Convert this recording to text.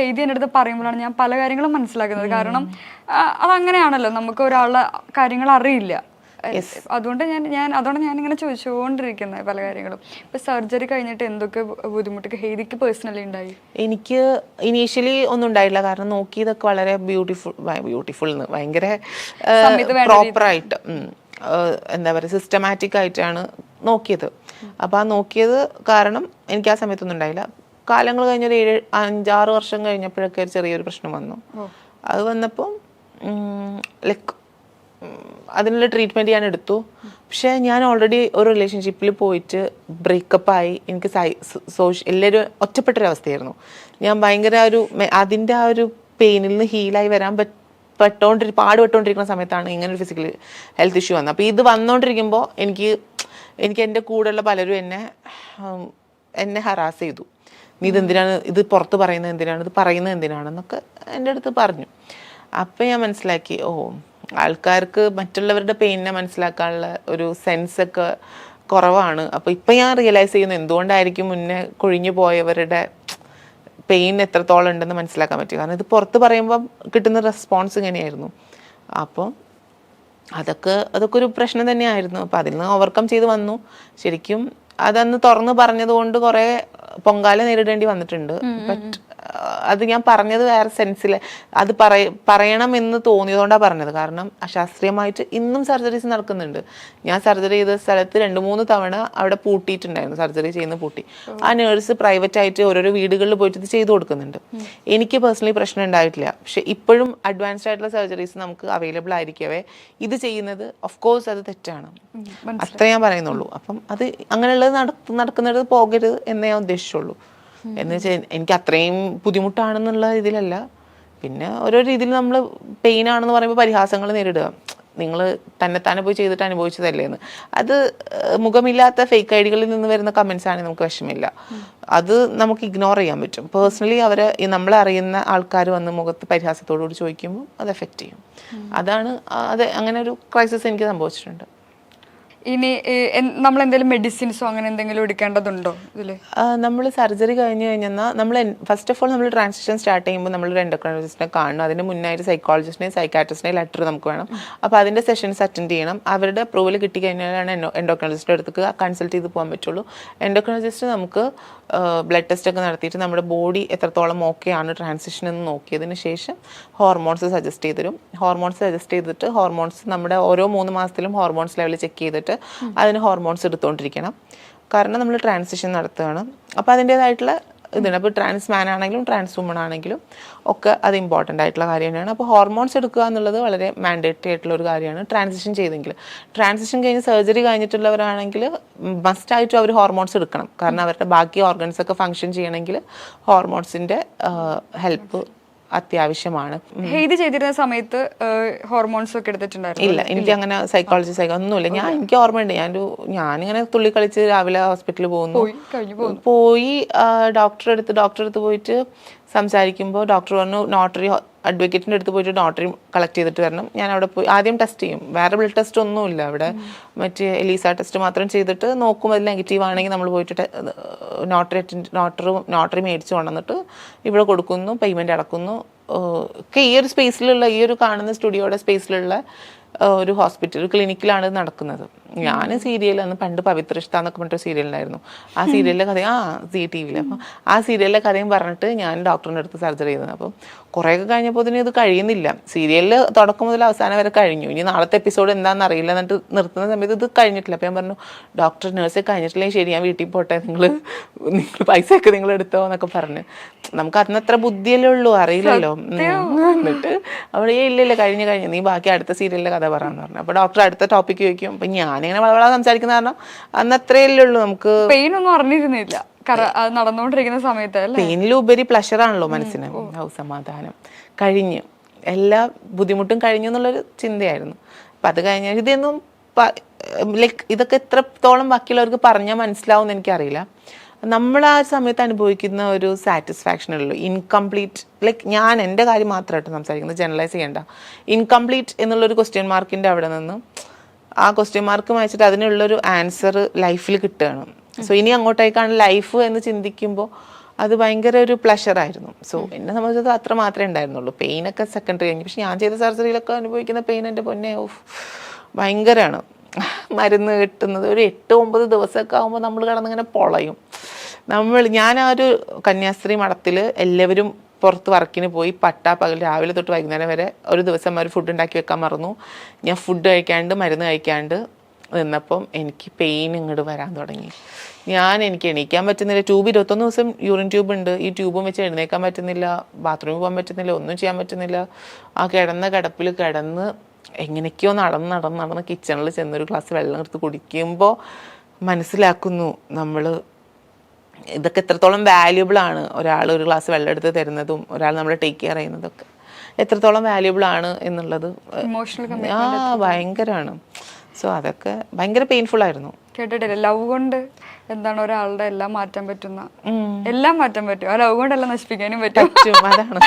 എഴുതി എൻ്റെ അടുത്ത് പറയുമ്പോഴാണ് ഞാൻ പല കാര്യങ്ങളും മനസ്സിലാക്കുന്നത്. കാരണം അതങ്ങനെയാണല്ലോ, നമുക്ക് ഒരാളുടെ കാര്യങ്ങൾ അറിയില്ല. അതുകൊണ്ട് അതുകൊണ്ട് ഞാനിങ്ങനെ ചോദിച്ചുകൊണ്ടിരിക്കുന്നത് പല കാര്യങ്ങളും. ഇപ്പൊ സർജറി കഴിഞ്ഞിട്ട് എന്തൊക്കെ ബുദ്ധിമുട്ടൊക്കെ ഹെയ്ദിക്ക് പേഴ്സണലി ഉണ്ടായി? എനിക്ക് ഇനീഷ്യലി ഒന്നും ഉണ്ടായില്ല, കാരണം നോക്കിയതൊക്കെ വളരെ ബ്യൂട്ടിഫുൾ ഭയങ്കര പ്രോപ്പറായിട്ട് എന്താ പറയുക സിസ്റ്റമാറ്റിക് ആയിട്ടാണ് നോക്കിയത്. അപ്പോൾ ആ നോക്കിയത് കാരണം എനിക്ക് ആ സമയത്തൊന്നും ഉണ്ടായില്ല. കാലങ്ങൾ കഴിഞ്ഞൊരു 5-6 വർഷം കഴിഞ്ഞപ്പോഴൊക്കെ ഒരു ചെറിയൊരു പ്രശ്നം വന്നു. അത് വന്നപ്പോൾ ലൈക്ക് അതിനുള്ള ട്രീറ്റ്മെൻറ്റ് ഞാൻ എടുത്തു. പക്ഷേ ഞാൻ ഓൾറെഡി ഒരു റിലേഷൻഷിപ്പിൽ പോയിട്ട് ബ്രേക്കപ്പായി. എനിക്ക് എല്ലാവരും ഒറ്റപ്പെട്ടൊരവസ്ഥയായിരുന്നു. ഞാൻ ഭയങ്കര അതിൻ്റെ ആ ഒരു പെയിനിൽ നിന്ന് ഹീലായി വരാൻ പാടുപെട്ടുകൊണ്ടിരിക്കുന്ന സമയത്താണ് ഇങ്ങനെ ഒരു ഫിസിക്കൽ ഹെൽത്ത് ഇഷ്യൂ വന്നത്. അപ്പോൾ ഇത് വന്നുകൊണ്ടിരിക്കുമ്പോൾ എനിക്ക് എൻ്റെ കൂടെയുള്ള പലരും എന്നെ ഹറാസ് ചെയ്തു. നീ ഇതെന്തിനാണ് ഇത് പുറത്ത് പറയുന്നത്, എന്തിനാണ് ഇത് പറയുന്നത്, എന്തിനാണെന്നൊക്കെ എൻ്റെ അടുത്ത് പറഞ്ഞു. അപ്പം ഞാൻ മനസ്സിലാക്കി, ആൾക്കാർക്ക് മറ്റുള്ളവരുടെ പെയിനെ മനസ്സിലാക്കാനുള്ള ഒരു സെൻസൊക്കെ കുറവാണ്. അപ്പോൾ ഇപ്പം ഞാൻ റിയലൈസ് ചെയ്യുന്നു എന്തുകൊണ്ടായിരിക്കും മുന്നേ കൊഴിഞ്ഞു പോയവരുടെ പെയിൻ എത്രത്തോളം ഉണ്ടെന്ന് മനസ്സിലാക്കാൻ പറ്റും. കാരണം ഇത് പുറത്ത് പറയുമ്പം കിട്ടുന്ന റെസ്പോൺസ് ഇങ്ങനെയായിരുന്നു. അപ്പോൾ അതൊക്കെ ഒരു പ്രശ്നം തന്നെയായിരുന്നു. അപ്പോൾ അതിൽ നിന്ന് ഓവർകം ചെയ്ത് വന്നു. ശരിക്കും അതന്ന് തുറന്ന് പറഞ്ഞതുകൊണ്ട് കുറേ പൊങ്കാല നേരിടേണ്ടി വന്നിട്ടുണ്ട്. ബട്ട് അത് ഞാൻ പറഞ്ഞത് വേറെ സെൻസിൽ അത് പറയണമെന്ന് തോന്നിയതുകൊണ്ടാണ് പറഞ്ഞത്. കാരണം അശാസ്ത്രീയമായിട്ട് ഇന്നും സർജറീസ് നടക്കുന്നുണ്ട്. ഞാൻ സർജറി ചെയ്ത സ്ഥലത്ത് 2-3 തവണ അവിടെ പൂട്ടിയിട്ടുണ്ടായിരുന്നു, സർജറി ചെയ്യുന്ന പൂട്ടി. ആ നേഴ്സ് പ്രൈവറ്റ് ആയിട്ട് ഓരോരോ വീടുകളിൽ പോയിട്ട് ഇത് ചെയ്തു കൊടുക്കുന്നുണ്ട്. എനിക്ക് പേഴ്സണലി പ്രശ്നം ഉണ്ടായിട്ടില്ല. പക്ഷെ ഇപ്പോഴും അഡ്വാൻസ്ഡ് ആയിട്ടുള്ള സർജറീസ് നമുക്ക് അവൈലബിൾ ആയിരിക്കവേ ഇത് ചെയ്യുന്നത് ഓഫ് കോഴ്സ് അത് തെറ്റാണ്. അത്ര ഞാൻ പറയുന്നുള്ളൂ. അപ്പം അത് അങ്ങനെയുള്ളത് നടക്കുന്നത് പോകരുത് എന്നേ ഞാൻ ഉദ്ദേശിച്ചുള്ളൂ. എന്ന് വെച്ചാൽ എനിക്ക് അത്രയും ബുദ്ധിമുട്ടാണെന്നുള്ള ഇതിലല്ല. പിന്നെ ഓരോ രീതിയിൽ നമ്മൾ പെയിൻ ആണെന്ന് പറയുമ്പോൾ പരിഹാസങ്ങൾ നേരിടുക, നിങ്ങൾ തന്നെത്താനെ പോയി ചെയ്തിട്ട് അനുഭവിച്ചതല്ലേന്ന്. അത് മുഖമില്ലാത്ത ഫേക്ക് ഐഡികളിൽ നിന്ന് വരുന്ന കമൻസ് ആണെങ്കിൽ നമുക്ക് വിഷമില്ല, അത് നമുക്ക് ഇഗ്നോർ ചെയ്യാൻ പറ്റും. പേഴ്സണലി നമ്മളെ അറിയുന്ന ആൾക്കാർ വന്ന് മുഖത്ത് പരിഹാസത്തോടുകൂടി ചോദിക്കുമ്പോൾ അത് എഫക്റ്റ് ചെയ്യും. അതാണ് അങ്ങനെ ഒരു ക്രൈസിസ് എനിക്ക് സംഭവിച്ചിട്ടുണ്ട്. ഇനി നമ്മൾ എന്തെങ്കിലും മെഡിസിൻസോ അങ്ങനെ എന്തെങ്കിലും എടുക്കേണ്ടതുണ്ടോ ഇതിൽ? നമ്മൾ സർജറി കഴിഞ്ഞാൽ നമ്മൾ ഫസ്റ്റ് ഓഫ് ഓൾ നമ്മൾ ട്രാൻസിഷൻ സ്റ്റാർട്ട് ചെയ്യുമ്പോൾ നമ്മളൊരു എൻഡോക്രൈനോളജിസ്റ്റിനെ കാണണം. അതിന് മുന്നായിട്ട് സൈക്കോളജിസ്റ്റിനെയും സൈക്കാട്രിസ്റ്റിനെയും ലെറ്റർ നമുക്ക് വേണം. അപ്പോൾ അതിൻ്റെ സെഷൻസ് അറ്റൻഡ് ചെയ്യണം. അവരുടെ അപ്രൂവൽ കിട്ടിക്കഴിഞ്ഞാലാണ് എൻഡോക്രൈനോളജിസ്റ്റിൻ്റെ അടുത്തേക്ക് കൺസൾട്ട് ചെയ്ത് പോകാൻ പറ്റുള്ളൂ. എൻഡോക്രൈനോളജിസ്റ്റ് നമുക്ക് ബ്ലഡ് ടെസ്റ്റ് ഒക്കെ നടത്തിയിട്ട് നമ്മുടെ ബോഡി എത്രത്തോളം ഓക്കെ ആണ് ട്രാൻസിഷൻ എന്ന് നോക്കിയതിന് ശേഷം ഹോർമോൺസ് സജസ്റ്റ് ചെയ്ത് തരും. ഹോർമോൺസ് സജസ്റ്റ് ചെയ്തിട്ട് ഹോർമോൺസ് നമ്മുടെ ഓരോ 3 മാസത്തിലും ഹോർമോൺസ് ലെവൽ ചെക്ക് ചെയ്തിട്ട് അതിന് ഹോർമോൺസ് എടുത്തുകൊണ്ടിരിക്കണം. കാരണം നമ്മൾ ട്രാൻസിഷൻ നടത്തുകയാണ്. അപ്പോൾ അതിൻ്റേതായിട്ടുള്ള ഇതാണ്. അപ്പോൾ ട്രാൻസ് മാൻ ആണെങ്കിലും ട്രാൻസ് വുമൺ ആണെങ്കിലും ഒക്കെ അത് ഇമ്പോർട്ടൻ്റ് ആയിട്ടുള്ള കാര്യം തന്നെയാണ്. അപ്പോൾ ഹോർമോൺസ് എടുക്കുക എന്നുള്ളത് വളരെ മാൻഡേറ്ററി ആയിട്ടുള്ള ഒരു കാര്യമാണ്. ട്രാൻസിഷൻ ചെയ്തെങ്കിൽ, ട്രാൻസിഷൻ കഴിഞ്ഞ് സർജറി കഴിഞ്ഞിട്ടുള്ളവരാണെങ്കിൽ മസ്റ്റായിട്ടും അവർ ഹോർമോൺസ് എടുക്കണം. കാരണം അവരുടെ ബാക്കി ഓർഗൻസ് ഒക്കെ ഫങ്ഷൻ ചെയ്യണമെങ്കിൽ ഹോർമോൺസിൻ്റെ ഹെൽപ്പ് അത്യാവശ്യമാണ്. ഹെയ്ദി ചെയ്തിരുന്ന സമയത്ത് ഹോർമോൺസ് ഒക്കെ എടുത്തിട്ടുണ്ടായിരുന്നു? ഇല്ല, എനിക്ക് അങ്ങനെ സൈക്കോളജി ഒന്നുമില്ല. എനിക്ക് ഓർമ്മയുണ്ട്, ഞാനിങ്ങനെ തുള്ളി കളിച്ച് രാവിലെ ഹോസ്പിറ്റലിൽ പോയി ഡോക്ടറെ അടുത്ത് പോയിട്ട് സംസാരിക്കുമ്പോൾ ഡോക്ടർ പറഞ്ഞു നോട്ടറി അഡ്വക്കേറ്റിൻ്റെ അടുത്ത് പോയിട്ട് നോട്ടറി കളക്ട് ചെയ്തിട്ട് വരണം. ഞാൻ അവിടെ പോയി ആദ്യം ടെസ്റ്റ് ചെയ്യും. വേറെ ബ്ലഡ് ടെസ്റ്റ് ഒന്നുമില്ല അവിടെ, മറ്റേ എലീസ ടെസ്റ്റ് മാത്രം ചെയ്തിട്ട് നോക്കും. അത് നെഗറ്റീവ് ആണെങ്കിൽ നമ്മൾ പോയിട്ട് നോട്ടറി മേടിച്ച് കൊണ്ടുവന്നിട്ട് ഇവിടെ കൊടുക്കുന്നു, പേയ്മെൻറ്റ് അടക്കുന്നു. ഒക്കെ ഈ ഒരു സ്പേസിലുള്ള, ഈ ഒരു കാണുന്ന സ്റ്റുഡിയോയുടെ സ്പേസിലുള്ള ഒരു ഹോസ്പിറ്റൽ, ഒരു ക്ലിനിക്കിലാണ് നടക്കുന്നത്. ഞാൻ സീരിയൽ അന്ന് പണ്ട് പവിത്രഷ്ട എന്നൊക്കെ പറഞ്ഞിട്ട് സീരിയൽ ഉണ്ടായിരുന്നു. ആ സീരിയലിലെ കഥ ZTV അപ്പം ആ സീരിയലിലെ കഥയും പറഞ്ഞിട്ട് ഞാൻ ഡോക്ടറിൻ്റെ അടുത്ത് സർജറി ചെയ്തത്. അപ്പം കുറേയൊക്കെ കഴിഞ്ഞപ്പോൾ ഇത് കഴിയുന്നില്ല. സീരിയലിൽ തുടക്കം മുതൽ അവസാനം വരെ കഴിഞ്ഞു. ഇനി നാളത്തെ എപ്പിസോഡ് എന്താണെന്ന് അറിയില്ല. എന്നിട്ട് നിർത്തുന്ന സമയത്ത് ഇത് കഴിഞ്ഞിട്ടില്ല. അപ്പം ഞാൻ പറഞ്ഞു, ഡോക്ടർ നേഴ്സെ കഴിഞ്ഞിട്ടില്ലെങ്കിൽ ശരി, ഞാൻ വീട്ടിൽ പോട്ടെ, നിങ്ങൾ പൈസയൊക്കെ നിങ്ങൾ എടുത്തോ എന്നൊക്കെ പറഞ്ഞ്. നമുക്ക് അതിനത്ര ബുദ്ധിയല്ലേ ഉള്ളൂ, അറിയില്ലല്ലോ. എന്നിട്ട് അവിടെ ഇല്ല കഴിഞ്ഞു നീ ബാക്കി അടുത്ത സീരിയലിലെ കഥ പറയാന്ന് പറഞ്ഞു. അപ്പോൾ ഡോക്ടർ അടുത്ത ടോപ്പിക്ക് ചോദിക്കും. അപ്പം ഞാനിങ്ങനെ വളവള സംസാരിക്കുന്ന കാരണം അന്ന് അത്രയല്ലേ ഉള്ളൂ. നമുക്ക് പെയിൻ ഒന്നും അറിഞ്ഞിരുന്നില്ല നടന്നുകൊണ്ടിരിക്കുന്ന സമയത്ത്. പെയിനിലുപരി പ്ലഷറാണല്ലോ മനസ്സിന്. സമാധാനം കഴിഞ്ഞു, എല്ലാ ബുദ്ധിമുട്ടും കഴിഞ്ഞു എന്നുള്ളൊരു ചിന്തയായിരുന്നു. അപ്പം അത് കഴിഞ്ഞാൽ ഇതൊന്നും ലൈക്ക് ഇതൊക്കെ എത്രത്തോളം ബാക്കിയുള്ളവർക്ക് പറഞ്ഞാൽ മനസ്സിലാവും എന്ന് എനിക്കറിയില്ല. നമ്മൾ ആ സമയത്ത് അനുഭവിക്കുന്ന ഒരു സാറ്റിസ്ഫാക്ഷൻ ഉള്ളൂ. ഇൻകംപ്ലീറ്റ് ലൈക്ക് ഞാൻ എൻ്റെ കാര്യം മാത്രമായിട്ട് സംസാരിക്കുന്നത്, ജനറലൈസ് ചെയ്യേണ്ട. ഇൻകംപ്ലീറ്റ് എന്നുള്ളൊരു ക്വസ്റ്റ്യൻ മാർക്കിൻ്റെ അവിടെ നിന്ന് ആ ക്വസ്റ്റ്യൻ മാർക്ക് വായിച്ചിട്ട് അതിനുള്ളൊരു ആൻസർ ലൈഫിൽ കിട്ടുകയാണ്. സോ ഇനി അങ്ങോട്ടേക്കാണ് ലൈഫ് എന്ന് ചിന്തിക്കുമ്പോൾ അത് ഭയങ്കര ഒരു പ്ലഷറായിരുന്നു. സോ എന്നെ സംബന്ധിച്ചത് അത്ര മാത്രമേ ഉണ്ടായിരുന്നുള്ളൂ. പെയിനൊക്കെ സെക്കൻഡറി കഴിഞ്ഞു. പക്ഷെ ഞാൻ ചെയ്ത സർജറിയിലൊക്കെ അനുഭവിക്കുന്ന പെയിൻ എൻ്റെ പൊന്നെ ഭയങ്കരമാണ്. മരുന്ന് കിട്ടുന്നത് ഒരു 8-9 ദിവസമൊക്കെ ആകുമ്പോൾ നമ്മൾ കിടന്നിങ്ങനെ പൊളയും. ഞാൻ ആ ഒരു കന്യാസ്ത്രീ മഠത്തിൽ എല്ലാവരും പുറത്ത് വർക്കിന് പോയി പകൽ രാവിലെ തൊട്ട് വൈകുന്നേരം വരെ ഒരു ദിവസം അവർ ഫുഡ് ഉണ്ടാക്കി വെക്കാൻ മറന്നു. ഞാൻ ഫുഡ് കഴിക്കാണ്ട് മരുന്ന് കഴിക്കാണ്ട് നിന്നപ്പം എനിക്ക് പെയിൻ ഇങ്ങോട്ട് വരാൻ തുടങ്ങി. എനിക്ക് എണീക്കാൻ പറ്റുന്നില്ല. 21 ദിവസം യൂറിൻ ട്യൂബ് ഉണ്ട്. ഈ ട്യൂബും വെച്ച് എഴുന്നേക്കാൻ പറ്റുന്നില്ല, ബാത്റൂമിൽ പോകാൻ പറ്റുന്നില്ല, ഒന്നും ചെയ്യാൻ പറ്റുന്നില്ല. ആ കിടപ്പിൽ കിടന്ന് എങ്ങനെയൊക്കെയോ നടന്ന് കിച്ചണിൽ ചെന്നൊരു ഗ്ലാസ് വെള്ളം എടുത്ത് കുടിക്കുമ്പോൾ മനസ്സിലാക്കുന്നു നമ്മൾ ഇതൊക്കെ എത്രത്തോളം വാല്യുബിൾ ആണ്. ഒരാൾ ഒരു ഗ്ലാസ് വെള്ളം എടുത്ത് തരുന്നതും ഒരാൾ നമ്മളെ ടേക്ക് കെയർ ചെയ്യുന്നതൊക്കെ എത്രത്തോളം വാല്യുബിൾ ആണ് എന്നുള്ളത് ഭയങ്കരമാണ്. സോ അതൊക്കെ ഭയങ്കര പെയിൻഫുൾ ആയിരുന്നു. കേട്ടിട്ടില്ല ലവ് കൊണ്ട് എന്താണ് ഒരാളുടെ എല്ലാം മാറ്റാൻ പറ്റുന്ന എല്ലാം മാറ്റാൻ പറ്റും. ആ ലവ് കൊണ്ട് എല്ലാം നശിപ്പിക്കാനും പറ്റും. അതാണ്.